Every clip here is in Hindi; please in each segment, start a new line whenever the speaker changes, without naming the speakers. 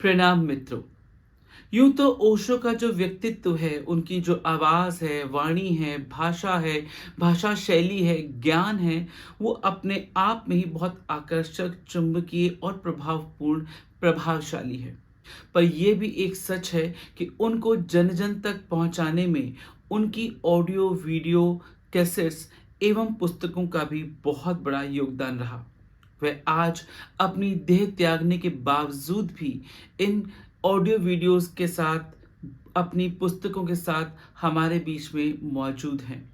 प्रणाम मित्रों। यूं तो ओशो का जो व्यक्तित्व है, उनकी जो आवाज़ है, वाणी है, भाषा शैली है, ज्ञान है, वो अपने आप में ही बहुत आकर्षक, चुंबकीय और प्रभावशाली है। पर यह भी एक सच है कि उनको जन-जन तक पहुंचाने में उनकी ऑडियो, वीडियो, कैसेट्स एवं पुस्तकों का भी बहुत बड़ा योगदान रहा। वह आज अपनी देह त्यागने के बावजूद भी इन ऑडियो वीडियोस के साथ, अपनी पुस्तकों के साथ हमारे बीच में मौजूद हैं।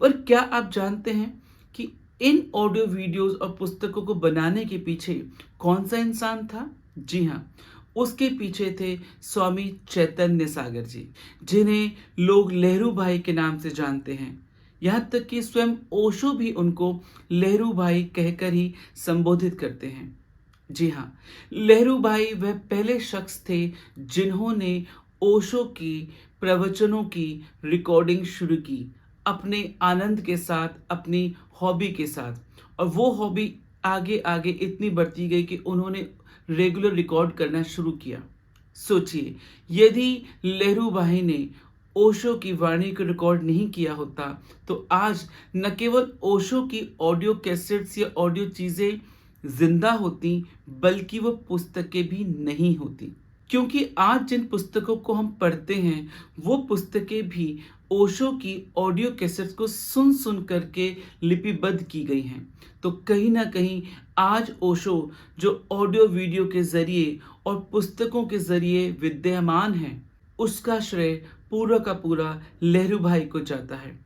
पर क्या आप जानते हैं कि इन ऑडियो वीडियोस और पुस्तकों को बनाने के पीछे कौन सा इंसान था? जी हाँ, उसके पीछे थे स्वामी चैतन्य सागर जी, जिन्हें लोग लहरू भाई के नाम से जानते हैं। यहाँ तक कि स्वयं ओशो भी उनको लहरू भाई कहकर ही संबोधित करते हैं। जी हाँ, लहरू भाई वह पहले शख्स थे जिन्होंने ओशो की प्रवचनों की रिकॉर्डिंग शुरू की, अपने आनंद के साथ, अपनी हॉबी के साथ। और वो हॉबी आगे-आगे इतनी बढ़ती गई कि उन्होंने रेगुलर रिकॉर्ड करना शुरू किया। सोचिए, यदि लहरू भाई ने ओशो की वाणी को रिकॉर्ड नहीं किया होता, तो आज न केवल ओशो की ऑडियो कैसेट्स या ऑडियो चीज़ें ज़िंदा होती, बल्कि वो पुस्तकें भी नहीं होती। क्योंकि आज जिन पुस्तकों को हम पढ़ते हैं, वो पुस्तकें भी ओशो की ऑडियो कैसेट्स को सुन-सुन करके लिपिबद्ध की गई हैं। तो कहीं न कहीं आज ओशो जो ऑडियो वीडियो के ज़रिए और पुस्तकों के ज़रिए विद्यमान हैं, उसका श्रेय पूरा का पूरा लहरू भाई को जाता है।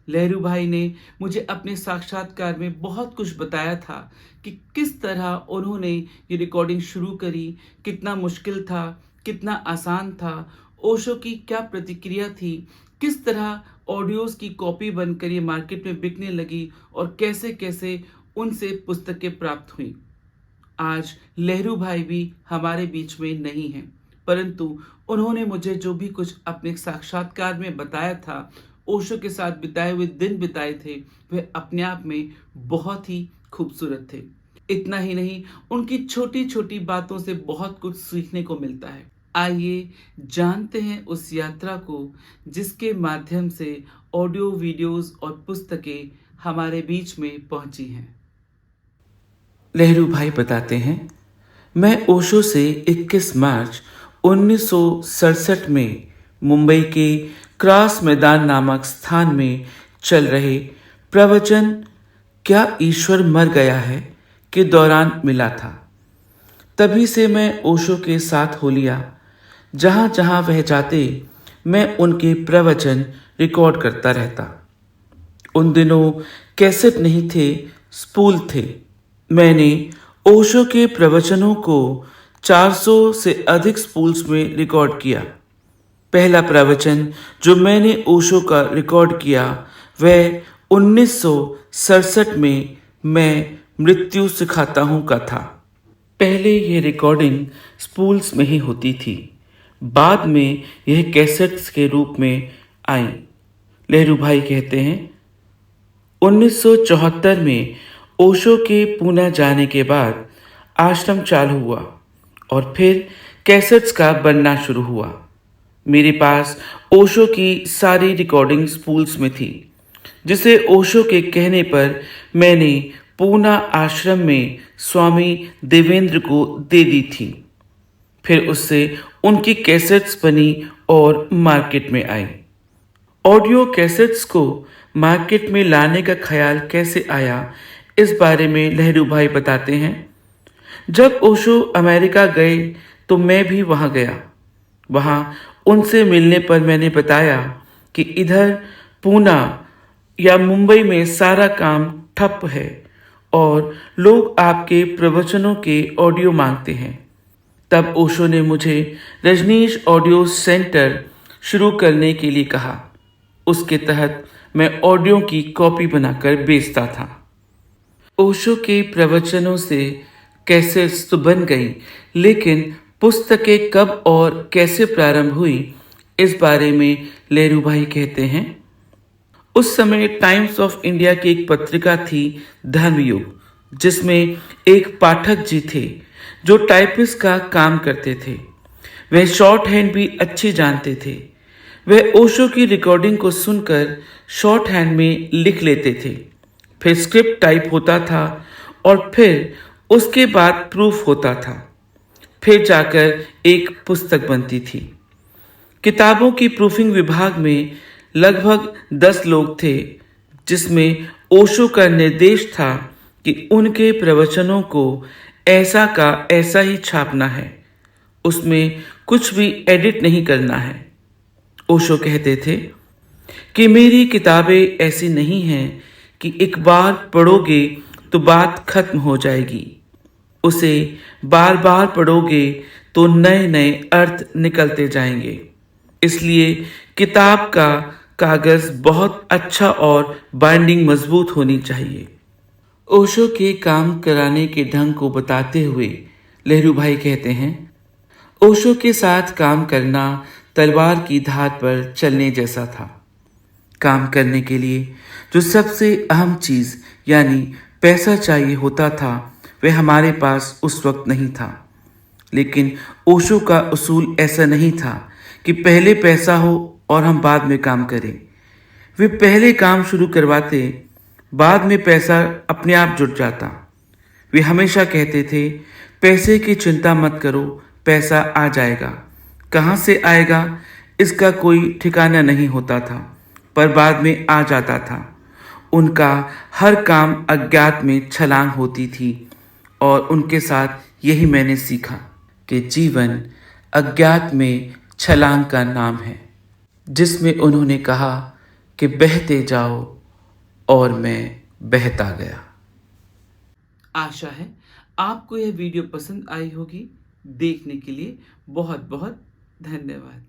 लहरू भाई ने मुझे अपने साक्षात्कार में बहुत कुछ बताया था कि किस तरह उन्होंने ये रिकॉर्डिंग शुरू करी, कितना मुश्किल था, कितना आसान था, ओशो की क्या प्रतिक्रिया थी, किस तरह ऑडियोज़ की कॉपी बनकर ये मार्केट में बिकने लगी और कैसे-कैसे उनसे पुस्तकें प्राप्त हुईं। आज लहरू भाई भी हमारे बीच में नहीं हैं, परंतु उन्होंने मुझे जो भी कुछ अपने साक्षात्कार में बताया था, ओशो के साथ बिताए हुए दिन बिताए थे, वह अपने आप में बहुत ही खूबसूरत थे। इतना ही नहीं, उनकी छोटी-छोटी बातों से बहुत कुछ सीखने को मिलता है। आइए जानते हैं उस यात्रा को, जिसके माध्यम से ऑडियो, वीडियोज़ और पुस्तकें हमारे बीच में पहुंची हैं। लहरू भाई बताते हैं, मैं ओशो से 21 मार्च 1967 में मुंबई के क्रास मैदान नामक स्थान में चल रहे प्रवचन क्या ईश्वर मर गया है के दौरान मिला था। तभी से मैं ओशो के साथ हो लिया। जहाँ जहाँ वह जाते, मैं उनके प्रवचन रिकॉर्ड करता रहता। उन दिनों कैसेट नहीं थे, स्पूल थे। मैंने ओशो के प्रवचनों को 400 से अधिक स्पूल्स में रिकॉर्ड किया। पहला प्रवचन जो मैंने ओशो का रिकॉर्ड किया, वह 1967 में मैं मृत्यु सिखाता हूँ का था। पहले यह रिकॉर्डिंग स्पूल्स में ही होती थी, बाद में यह कैसेट्स के रूप में आई। लहरू भाई कहते हैं, 1974 में ओशो के पूना जाने के बाद आश्रम चालू हुआ और फिर कैसेट्स का बनना शुरू हुआ। मेरे पास ओशो की सारी रिकॉर्डिंग स्पूल्स में थी, जिसे ओशो के कहने पर मैंने पूना आश्रम में स्वामी देवेंद्र को दे दी थी। फिर उससे उनकी कैसेट्स बनी और मार्केट में आई। ऑडियो कैसेट्स को मार्केट में लाने का ख्याल कैसे आया, इस बारे में लहरू भाई बताते हैं, जब ओशो अमेरिका गए तो मैं भी वहाँ गया। वहाँ उनसे मिलने पर मैंने बताया कि इधर पूना या मुंबई में सारा काम ठप है और लोग आपके प्रवचनों के ऑडियो मांगते हैं। तब ओशो ने मुझे रजनीश ऑडियो सेंटर शुरू करने के लिए कहा। उसके तहत मैं ऑडियो की कॉपी बनाकर बेचता था। ओशो के प्रवचनों से कैसेट्स तो बन गई, लेकिन पुस्तकें कब और कैसे प्रारंभ हुई, इस बारे में लहरू भाई कहते हैं, उस समय टाइम्स ऑफ इंडिया की एक पत्रिका थी धर्मयुग, जिसमें एक पाठक जी थे जो टाइपिस्ट का काम करते थे। वे शॉर्ट हैंड भी अच्छी जानते थे। वे ओशो की रिकॉर्डिंग को सुनकर शॉर्ट हैंड में लिख लेते थे। फिर स्क्रिप्ट टाइप होता था और फिर उसके बाद प्रूफ होता था। फिर जाकर एक पुस्तक बनती थी। किताबों की प्रूफिंग विभाग में लगभग 10 लोग थे, जिसमें ओशो का निर्देश था कि उनके प्रवचनों को ऐसा का ऐसा ही छापना है, उसमें कुछ भी एडिट नहीं करना है। ओशो कहते थे कि मेरी किताबें ऐसी नहीं हैं कि एक बार पढ़ोगे तो बात खत्म हो जाएगी। उसे बार बार पढ़ोगे तो नए नए अर्थ निकलते जाएंगे। इसलिए किताब का कागज बहुत अच्छा और बाइंडिंग मजबूत होनी चाहिए। ओशो के काम कराने के ढंग को बताते हुए लहरू भाई कहते हैं, ओशो के साथ काम करना तलवार की धार पर चलने जैसा था। काम करने के लिए जो सबसे अहम चीज यानी पैसा चाहिए होता था, वह हमारे पास उस वक्त नहीं था। लेकिन ओशो का उसूल ऐसा नहीं था कि पहले पैसा हो और हम बाद में काम करें। वे पहले काम शुरू करवाते, बाद में पैसा अपने आप जुट जाता। वे हमेशा कहते थे, पैसे की चिंता मत करो, पैसा आ जाएगा। कहाँ से आएगा इसका कोई ठिकाना नहीं होता था, पर बाद में आ जाता था। उनका हर काम अज्ञात में छलांग होती थी और उनके साथ यही मैंने सीखा कि जीवन अज्ञात में छलांग का नाम है, जिसमें उन्होंने कहा कि बहते जाओ और मैं बहता गया। आशा है आपको यह वीडियो पसंद आई होगी। देखने के लिए बहुत बहुत धन्यवाद।